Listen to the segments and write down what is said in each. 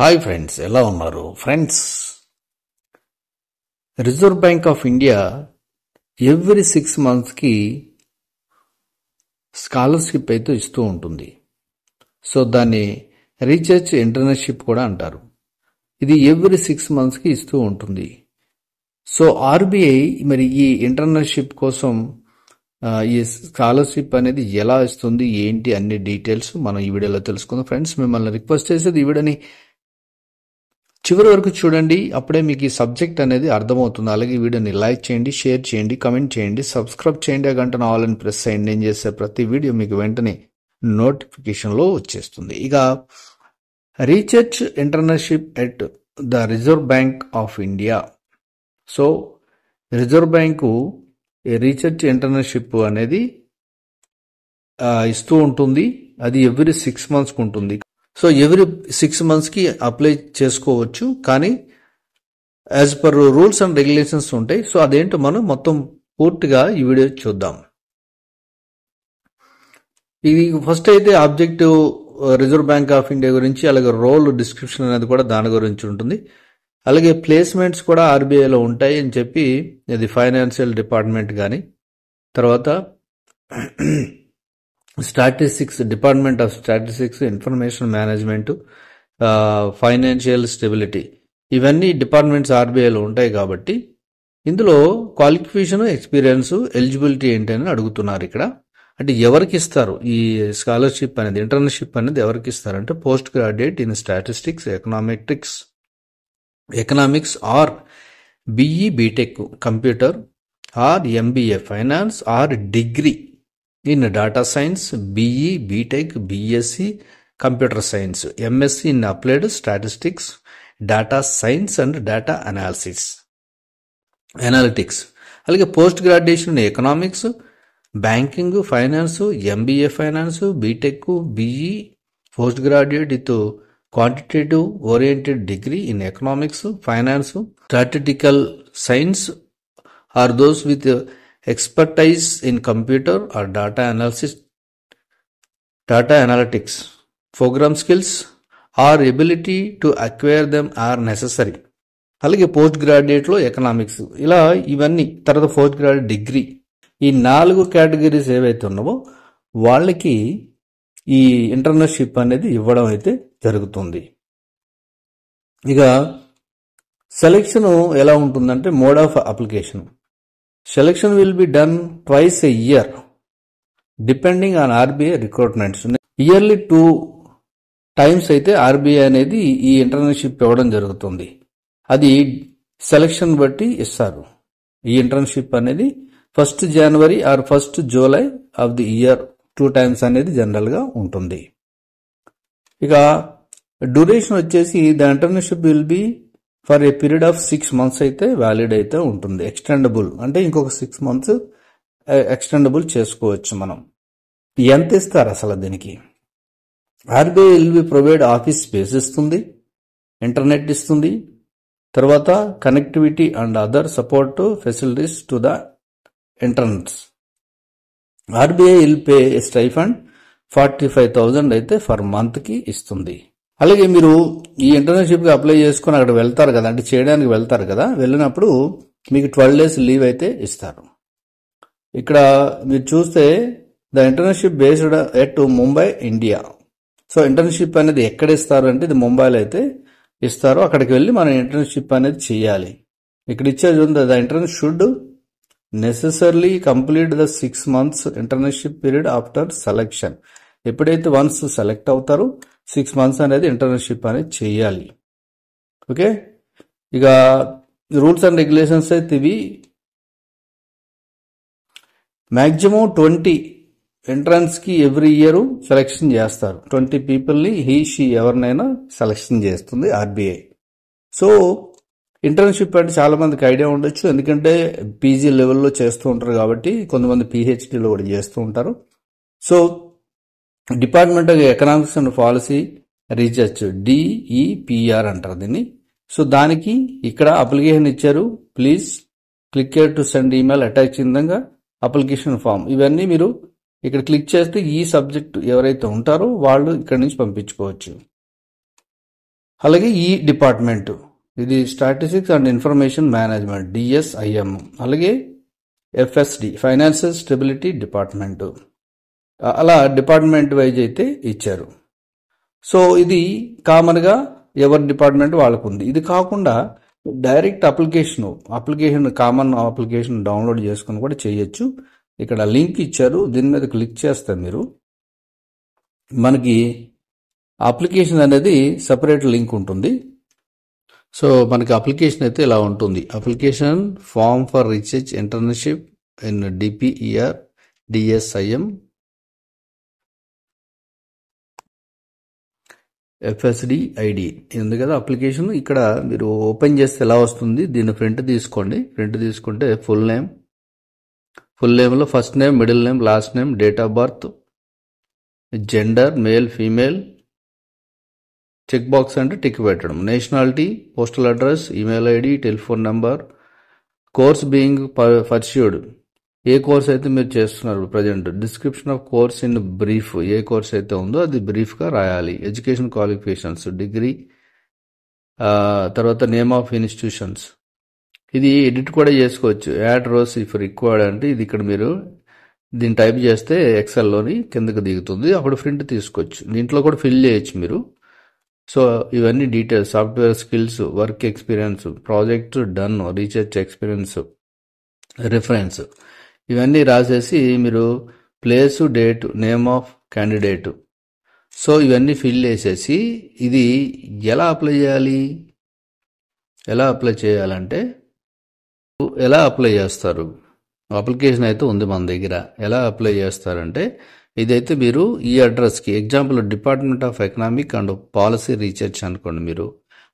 Hi friends, ఎలా ఉన్నారు friends? Reserve Bank of India every 6 monthsకి స్కాలర్షిప్ అయితే ఇస్తూ ఉంటుంది. సో దాన్ని రీసెర్చ్ ఇంటర్న్షిప్ కూడా అంటారు. ఇది ఎవ్రీ 6 monthsకి ఇస్తూ ఉంటుంది. సో ఆర్బీఐ మరి ఈ ఇంటర్న్షిప్ కోసం ఈ స్కాలర్షిప్ అనేది ఎలా ఇస్తుంది, ఏంటి అన్ని డీటెయిల్స్ మనం ఈ వీడియోలో తెలుసుకుందాం. ఫ్రెండ్స్, మిమ్మల్ని రిక్వెస్ట్ చేసేది ఈ వీడియోని చివరి వరకు చూడండి, అప్పుడే మీకు ఈ సబ్జెక్ట్ అనేది అర్థమవుతుంది. అలాగే వీడియోని లైక్ చేయండి, షేర్ చేయండి, కమెంట్ చేయండి, సబ్స్క్రైబ్ చేయండి, ఆ గంటను ఆల్ అని ప్రెస్ చేయండి. నేను చేసే ప్రతి వీడియో మీకు వెంటనే నోటిఫికేషన్లో వచ్చేస్తుంది. ఇక research internship at the reserve Bank of India. So reserve bank research internship అనేది ఇస్తూ ఉంటుంది. అది ఎవ్రీ 6 monthsకి ఉంటుంది. సో ఎవ్రీ 6 monthsకి అప్లై చేసుకోవచ్చు, కానీ as per rules and regulations ఉంటాయి. సో అదేంటో మనం మొత్తం పూర్తిగా ఈ వీడియో చూద్దాం. ఇది ఫస్ట్ అయితే objective reserve Bank of India గురించి, అలాగే రోల్ డిస్క్రిప్షన్ అనేది కూడా దాని గురించి ఉంటుంది. అలాగే ప్లేస్మెంట్స్ కూడా ఆర్బీఐలో ఉంటాయి అని చెప్పి, ఇది ఫైనాన్షియల్ డిపార్ట్మెంట్ కానీ, తర్వాత statistics, department of statistics, information management, financial stability, ఇవన్నీ డిపార్ట్మెంట్స్ ఆర్బీఐలో ఉంటాయి. కాబట్టి ఇందులో క్వాలిఫికేషన్, ఎక్స్పీరియన్స్, ఎలిజిబిలిటీ ఏంటని అడుగుతున్నారు. ఇక్కడ అంటే ఎవరికి ఇస్తారు ఈ స్కాలర్షిప్ అనేది, ఇంటర్న్షిప్ అనేది ఎవరికి ఇస్తారంటే post graduate in statistics, economics or BE BTech computer or MBA finance or degree in data science, BE, BTech, BSc, computer science, MSc in applied statistics, data science and data analytics. అలాగే post graduation economics, banking, finance, MBA finance, BTech, BE, post graduate with quantitative oriented degree in economics, finance, statistical science or those with expertise in computer or data analytics, program skills or ability to acquire them are necessary. అలాగే post గ్రాడ్యుయేట్లో economics, ఇలా ఇవన్నీ. తర్వాత post graduate degree, ఈ 4 categories ఏవైతే ఉన్నావో వాళ్ళకి ఈ internship అనేది ఇవ్వడం అయితే జరుగుతుంది. ఇక సెలెక్షన్ ఎలా ఉంటుందంటే mode of application. Selection will be done twice a year depending on RBI requirements. Yearly 2 times అయితే ఆర్బీఐ అనేది ఈ ఇంటర్న్షిప్ ఇవ్వడం జరుగుతుంది. అది సెలక్షన్ బట్టి ఇస్తారు. ఈ ఇంటర్న్షిప్ అనేది 1st January or 1st July of the year 2 times అనేది జనరల్ గా ఉంటుంది. ఇక డ్యూరేషన్ వచ్చేసి the internship will be for a period of 6 months అయితే వ్యాలిడ్ అయితే ఉంటుంది. ఎక్స్టెండబుల్ అంటే ఇంకొక 6 months ఎక్స్టెండబుల్ చేసుకోవచ్చు మనం. ఎంత ఇస్తారు అసలు దీనికి? RBI will be provide office space ఇస్తుంది, ఇంటర్నెట్ ఇస్తుంది, తర్వాత connectivity and other support facilities to the internets. RBI will pay stipend 45,000 అయితే ఫర్ మంత్కి ఇస్తుంది. అలాగే మీరు ఈ ఇంటర్న్షిప్కి అప్లై చేసుకుని అక్కడ వెళ్తారు కదా, అంటే చేయడానికి వెళ్తారు కదా, వెళ్ళినప్పుడు మీకు 12 days లీవ్ అయితే ఇస్తారు. ఇక్కడ మీరు చూస్తే the internship based at Mumbai, India. So internship అనేది ఎక్కడ ఇస్తారు అంటే ఇది ముంబైలో అయితే ఇస్తారు. అక్కడికి వెళ్ళి మనం ఇంటర్న్షిప్ అనేది చేయాలి. ఇక్కడ ఇచ్చేది ఉంది, the intern should necessarily complete the 6 months internship period after selection. ఎప్పుడైతే వన్స్ సెలెక్ట్ అవుతారో 6 months అనేది ఇంటర్న్షిప్ అనేది చేయాలి. ఓకే, ఇక రూల్స్ అండ్ రెగ్యులేషన్స్ అయితే ఇవి. మ్యాక్సిమం 20 ఎంట్రన్స్కి ఎవ్రీ ఇయర్ సెలెక్షన్ చేస్తారు. 20 పీపుల్ని షీ ఎవరినైనా సెలెక్షన్ చేస్తుంది ఆర్బీఐ. సో ఇంటర్న్షిప్ అంటే చాలా మందికి ఐడియా ఉండొచ్చు, ఎందుకంటే పీజీ లెవెల్లో చేస్తూ ఉంటారు కాబట్టి, కొంతమంది పిహెచ్డీలో కూడా చేస్తూ ఉంటారు. So department of economics and policy research, DEPR అంటారు దీన్ని. సో దానికి ఇక్కడ అప్లికేషన్ ఇచ్చారు. Please click to send email attach విధంగా అప్లికేషన్ ఫామ్. ఇవన్నీ మీరు ఇక్కడ క్లిక్ చేస్తే ఈ సబ్జెక్ట్ ఎవరైతే ఉంటారో వాళ్ళు ఇక్కడ నుంచి పంపించుకోవచ్చు. అలాగే ఈ డిపార్ట్మెంట్, ఇది statistics and information management DSIM. అలాగే FSD ఫైనాన్షియల్ స్టెబిలిటీ డిపార్ట్మెంట్. అలా డిపార్ట్మెంట్ వైజ్ అయితే ఇచ్చారు. సో ఇది కామన్గా ఎవరి డిపార్ట్మెంట్ వాళ్ళకు ఉంది. ఇది కాకుండా direct application common application download చేసుకుని కూడా చేయొచ్చు. ఇక్కడ లింక్ ఇచ్చారు, దీని మీద క్లిక్ చేస్తే మీరు మనకి అప్లికేషన్ అనేది సపరేట్ లింక్ ఉంటుంది. సో మనకి అప్లికేషన్ అయితే ఇలా ఉంటుంది. Application form for research internship in DPER DSIM FSD ID ఉంది కదా అప్లికేషన్. ఇక్కడ మీరు ఓపెన్ చేస్తే ఎలా వస్తుంది, దీన్ని ప్రింట్ తీసుకోండి. ప్రింట్ తీసుకుంటే ఫుల్ నేమ్లో first name, middle name, last name, date of birth, gender, male, female, check box అంటే టిక్ పెట్టడం, nationality, postal address, email ID, telephone number, course being pursued, ఏ కోర్స్ అయితే మీరు చేస్తున్నారు present, description of course in brief, ఏ course అయితే ఉందో అది బ్రీఫ్గా రాయాలి, ఎడ్యుకేషన్ క్వాలిఫికేషన్స్, డిగ్రీ, తర్వాత నేమ్ ఆఫ్ ఇన్స్టిట్యూషన్స్. ఇది ఎడిట్ కూడా చేసుకోవచ్చు, యాడ్ రోస్ ఇఫ్ రిక్వైర్డ్ అంటే ఇది ఇక్కడ మీరు దీన్ని టైప్ చేస్తే ఎక్సెల్లోని కిందకి దిగుతుంది, అప్పుడు ప్రింట్ తీసుకోవచ్చు. దీంట్లో కూడా ఫిల్ చేయొచ్చు మీరు. సో ఇవన్నీ details, software skills, work experience, project done, research experience, reference, ఇవన్నీ రాసేసి మీరు place, date, name of candidate, so ఇవన్నీ ఫిల్ చేసేసి ఇది ఎలా అప్లై చేయాలంటే ఎలా అప్లై చేస్తారు, అప్లికేషన్ అయితే ఉంది మన దగ్గర. ఎలా అప్లై చేస్తారంటే ఇదైతే మీరు ఈ అడ్రస్కి, example department of economic and policy research అనుకోండి, మీరు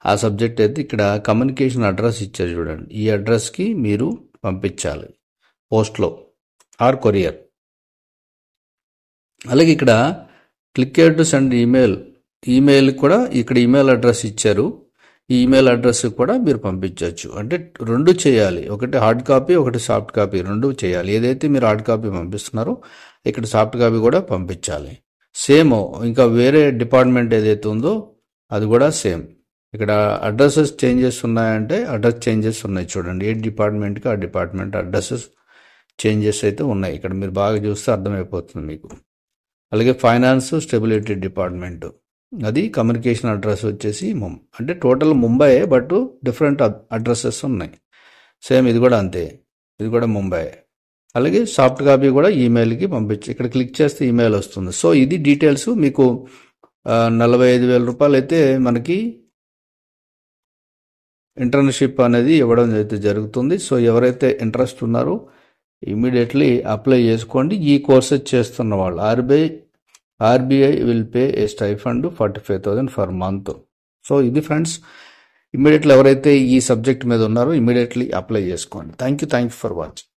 ఆ సబ్జెక్ట్ అయితే ఇక్కడ కమ్యూనికేషన్ అడ్రస్ ఇచ్చారు చూడండి, ఈ అడ్రస్కి మీరు పంపించాలి పోస్ట్లో ఆర్ కొరియర్. అలాగే ఇక్కడ click here to send email కూడా ఇక్కడ ఈమెయిల్ అడ్రస్ ఇచ్చారు, ఈ ఈమెయిల్ అడ్రస్ కూడా మీరు పంపించవచ్చు. అంటే రెండు చేయాలి, ఒకటి హార్డ్ కాపీ, ఒకటి సాఫ్ట్ కాపీ, రెండు చేయాలి. ఏదైతే మీరు హార్డ్ కాపీ పంపిస్తున్నారో ఇక్కడ సాఫ్ట్ కాపీ కూడా పంపించాలి. సేమ్ ఇంకా వేరే డిపార్ట్మెంట్ ఏదైతే ఉందో అది కూడా సేమ్. ఇక్కడ అడ్రసెస్ చేంజెస్ ఉన్నాయంటే అడ్రస్ చేంజెస్ ఉన్నాయి చూడండి, ఏ డిపార్ట్మెంట్కి ఆ డిపార్ట్మెంట్ అడ్రసెస్ చేంజెస్ అయితే ఉన్నాయి. ఇక్కడ మీరు బాగా చూస్తే అర్థమైపోతుంది మీకు. అలాగే ఫైనాన్స్ స్టెబిలిటీ డిపార్ట్మెంట్, అది కమ్యూనికేషన్ అడ్రస్ వచ్చేసి అంటే total Mumbai, but different addresses ఉన్నాయి. సేమ్ ఇది కూడా అంతే, ఇది కూడా ముంబై. అలాగే సాఫ్ట్ కాపీ కూడా ఈమెయిల్కి పంపించి ఇక్కడ క్లిక్ చేస్తే ఈమెయిల్ వస్తుంది. సో ఇది డీటెయిల్స్. మీకు 45,000 రూపాయలు అయితే మనకి ఇంటర్న్షిప్ అనేది ఇవ్వడం అయితే జరుగుతుంది. సో ఎవరైతే ఇంట్రెస్ట్ ఉన్నారో ఇమీడియట్లీ అప్లై చేసుకోండి. ఈ కోర్సెస్ చేస్తున్న వాళ్ళు RBI will pay A stipend 45,000 for month. So ఇది ఫ్రెండ్స్, ఇమీడియట్లీ ఎవరైతే ఈ సబ్జెక్ట్ మీద ఉన్నారో ఇమీడియట్లీ అప్లై చేసుకోండి. Thank you for watching.